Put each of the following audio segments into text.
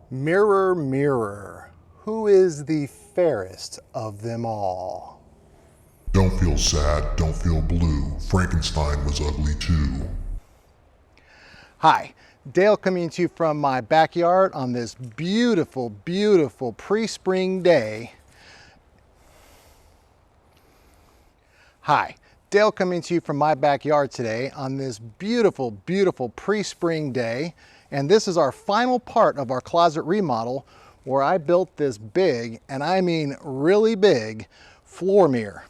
Mirror, mirror, who is the fairest of them all? Don't feel sad, don't feel blue. Frankenstein was ugly too. Hi, Dale coming to you from my backyard on this beautiful, beautiful pre-spring day. Hi, Dale coming to you from my backyard today on this beautiful, beautiful pre-spring day. And this is our final part of our closet remodel where I built this big, and I mean really big, floor mirror.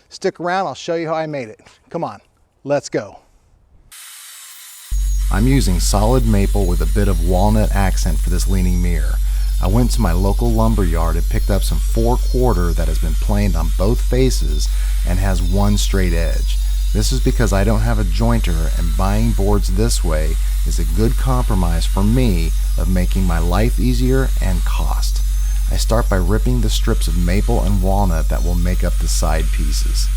Stick around, I'll show you how I made it. Come on, let's go. I'm using solid maple with a bit of walnut accent for this leaning mirror. I went to my local lumber yard and picked up some 4/4 that has been planed on both faces and has one straight edge. This is because I don't have a jointer, and buying boards this way is a good compromise for me of making my life easier and cost. I start by ripping the strips of maple and walnut that will make up the side pieces.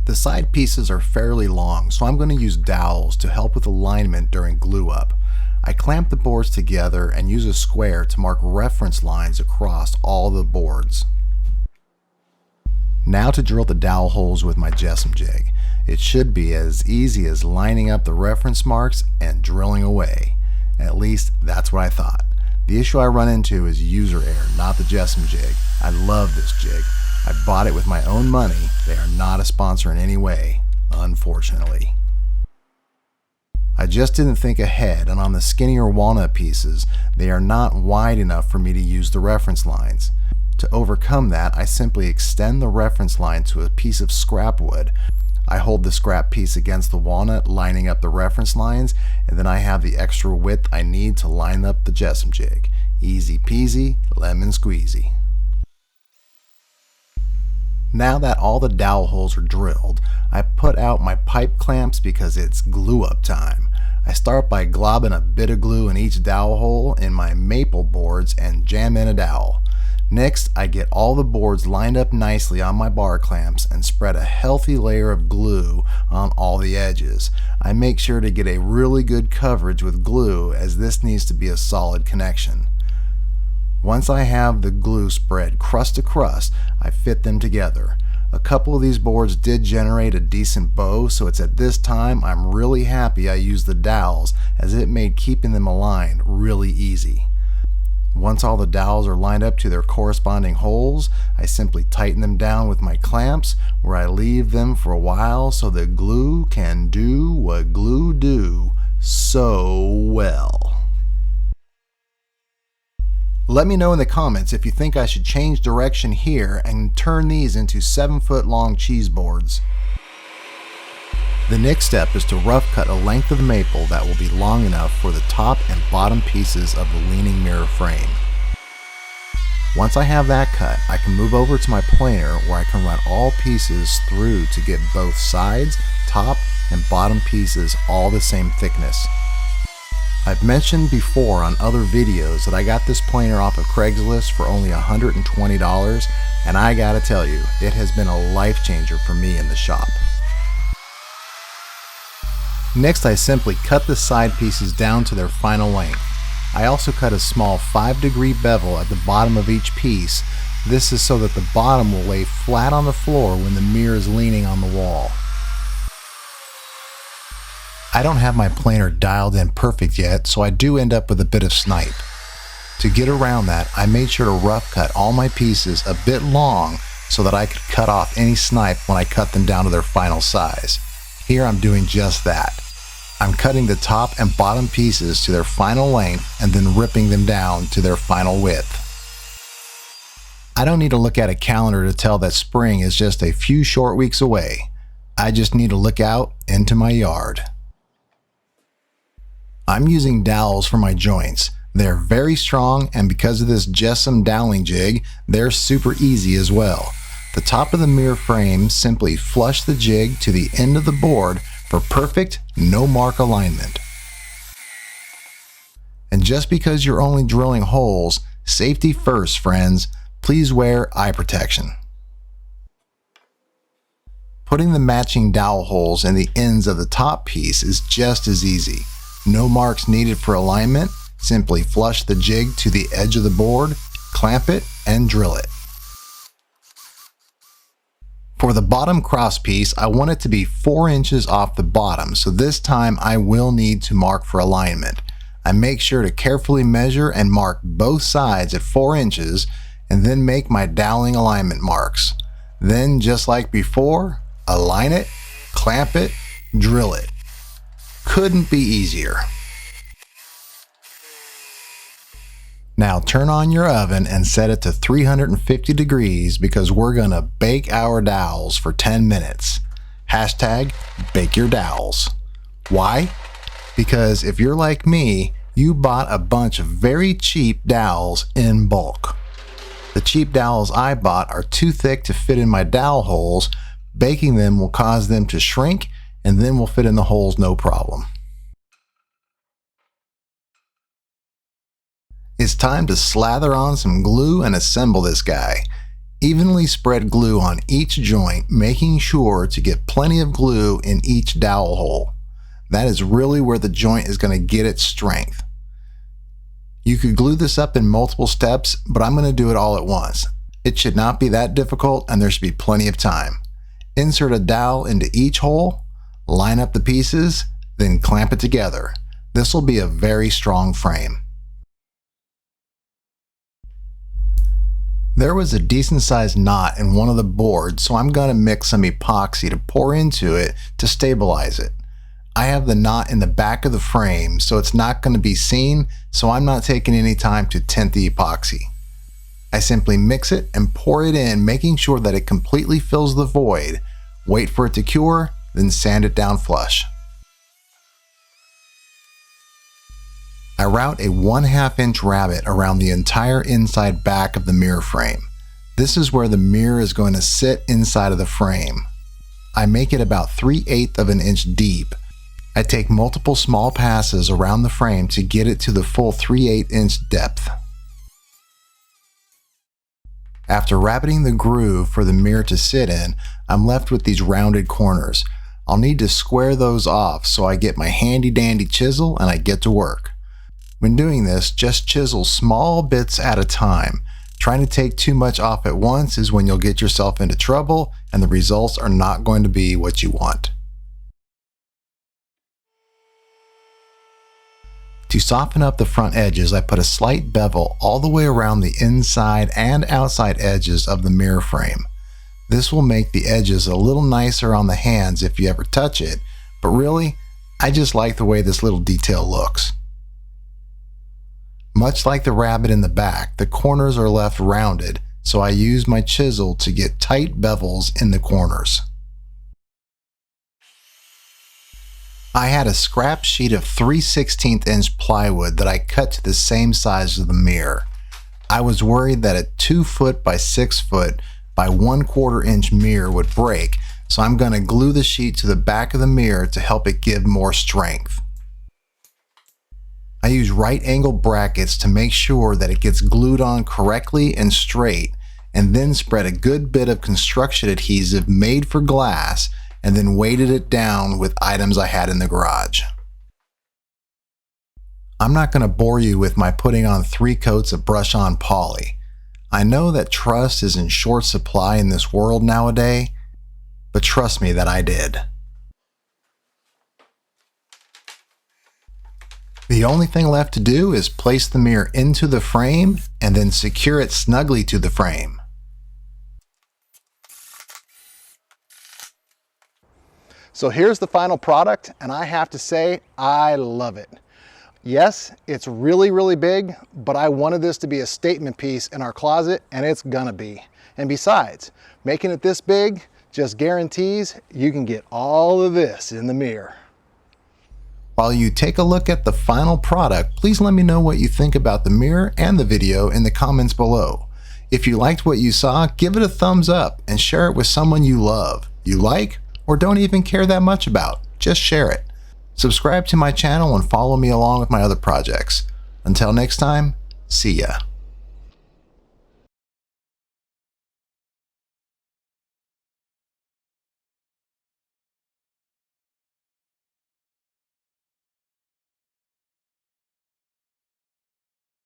The side pieces are fairly long, so I'm going to use dowels to help with alignment during glue up. I clamp the boards together and use a square to mark reference lines across all the boards. Now to drill the dowel holes with my Jessam jig. It should be as easy as lining up the reference marks and drilling away. At least that's what I thought. The issue I run into is user error, not the Jessam jig. I love this jig. I bought it with my own money. They are not a sponsor in any way, unfortunately. I just didn't think ahead, and on the skinnier walnut pieces, they are not wide enough for me to use the reference lines. To overcome that, I simply extend the reference line to a piece of scrap wood. I hold the scrap piece against the walnut, lining up the reference lines, and then I have the extra width I need to line up the Jessam jig. Easy peasy, lemon squeezy. Now that all the dowel holes are drilled, I put out my pipe clamps because it's glue up time. I start by globbing a bit of glue in each dowel hole in my maple boards and jam in a dowel. Next, I get all the boards lined up nicely on my bar clamps and spread a healthy layer of glue on all the edges. I make sure to get a really good coverage with glue, as this needs to be a solid connection. Once I have the glue spread crust to crust, I fit them together. A couple of these boards did generate a decent bow, so it's at this time I'm really happy I used the dowels, as it made keeping them aligned really easy. Once all the dowels are lined up to their corresponding holes, I simply tighten them down with my clamps, where I leave them for a while so the glue can do what glue do so well. Let me know in the comments if you think I should change direction here and turn these into 7-foot long cheese boards. The next step is to rough cut a length of maple that will be long enough for the top and bottom pieces of the leaning mirror frame. Once I have that cut, I can move over to my planer where I can run all pieces through to get both sides, top, and bottom pieces all the same thickness. I've mentioned before on other videos that I got this planer off of Craigslist for only $120, and I gotta tell you, it has been a life changer for me in the shop. Next, I simply cut the side pieces down to their final length. I also cut a small 5-degree bevel at the bottom of each piece. This is so that the bottom will lay flat on the floor when the mirror is leaning on the wall. I don't have my planer dialed in perfect yet, so I do end up with a bit of snipe. To get around that, I made sure to rough cut all my pieces a bit long so that I could cut off any snipe when I cut them down to their final size. Here I'm doing just that. I'm cutting the top and bottom pieces to their final length and then ripping them down to their final width. I don't need to look at a calendar to tell that spring is just a few short weeks away. I just need to look out into my yard. I'm using dowels for my joints. They're very strong, and because of this Jessam doweling jig, they're super easy as well. The top of the mirror frame, simply flush the jig to the end of the board for perfect no mark alignment. And just because you're only drilling holes, safety first, friends. Please wear eye protection. Putting the matching dowel holes in the ends of the top piece is just as easy. No marks needed for alignment, Simply flush the jig to the edge of the board, clamp it, and drill it. For the bottom cross piece, I want it to be 4 inches off the bottom, so this time I will need to mark for alignment. I make sure to carefully measure and mark both sides at 4 inches, and then make my doweling alignment marks. Then, just like before, align it, clamp it, drill it. Couldn't be easier. Now turn on your oven and set it to 350 degrees because we're gonna bake our dowels for 10 minutes. Hashtag bake your dowels. Why? Because if you're like me, you bought a bunch of very cheap dowels in bulk. The cheap dowels I bought are too thick to fit in my dowel holes. Baking them will cause them to shrink and then will fit in the holes no problem. It's time to slather on some glue and assemble this guy. Evenly spread glue on each joint, making sure to get plenty of glue in each dowel hole. That is really where the joint is going to get its strength. You could glue this up in multiple steps, but I'm going to do it all at once. It should not be that difficult and there should be plenty of time. Insert a dowel into each hole, line up the pieces, then clamp it together. This will be a very strong frame. There was a decent sized knot in one of the boards, so I'm going to mix some epoxy to pour into it to stabilize it. I have the knot in the back of the frame, so it's not going to be seen, so I'm not taking any time to tint the epoxy. I simply mix it and pour it in, making sure that it completely fills the void. Wait for it to cure, then sand it down flush. I route a 1/2 inch rabbet around the entire inside back of the mirror frame. This is where the mirror is going to sit inside of the frame. I make it about 3/8 of an inch deep. I take multiple small passes around the frame to get it to the full 3/8 inch depth. After rabbeting the groove for the mirror to sit in, I'm left with these rounded corners. I'll need to square those off, so I get my handy dandy chisel and I get to work. When doing this, just chisel small bits at a time. Trying to take too much off at once is when you'll get yourself into trouble and the results are not going to be what you want. To soften up the front edges, I put a slight bevel all the way around the inside and outside edges of the mirror frame. This will make the edges a little nicer on the hands if you ever touch it, but really, I just like the way this little detail looks. Much like the rabbet in the back, the corners are left rounded, so I use my chisel to get tight bevels in the corners. I had a scrap sheet of 3/16 inch plywood that I cut to the same size as the mirror. I was worried that a 2 foot by 6 foot by 1/4 inch mirror would break, so I'm going to glue the sheet to the back of the mirror to help it give more strength. I use right angle brackets to make sure that it gets glued on correctly and straight, and then spread a good bit of construction adhesive made for glass and then weighted it down with items I had in the garage. I'm not going to bore you with my putting on 3 coats of brush-on poly. I know that trust is in short supply in this world nowadays, but trust me that I did. The only thing left to do is place the mirror into the frame and then secure it snugly to the frame. So here's the final product, and I have to say, I love it. Yes, it's really, really big, but I wanted this to be a statement piece in our closet, and it's gonna be. And besides, making it this big just guarantees you can get all of this in the mirror. While you take a look at the final product, please let me know what you think about the mirror and the video in the comments below. If you liked what you saw, give it a thumbs up and share it with someone you love, you like, or don't even care that much about. Just share it. Subscribe to my channel and follow me along with my other projects. Until next time, see ya.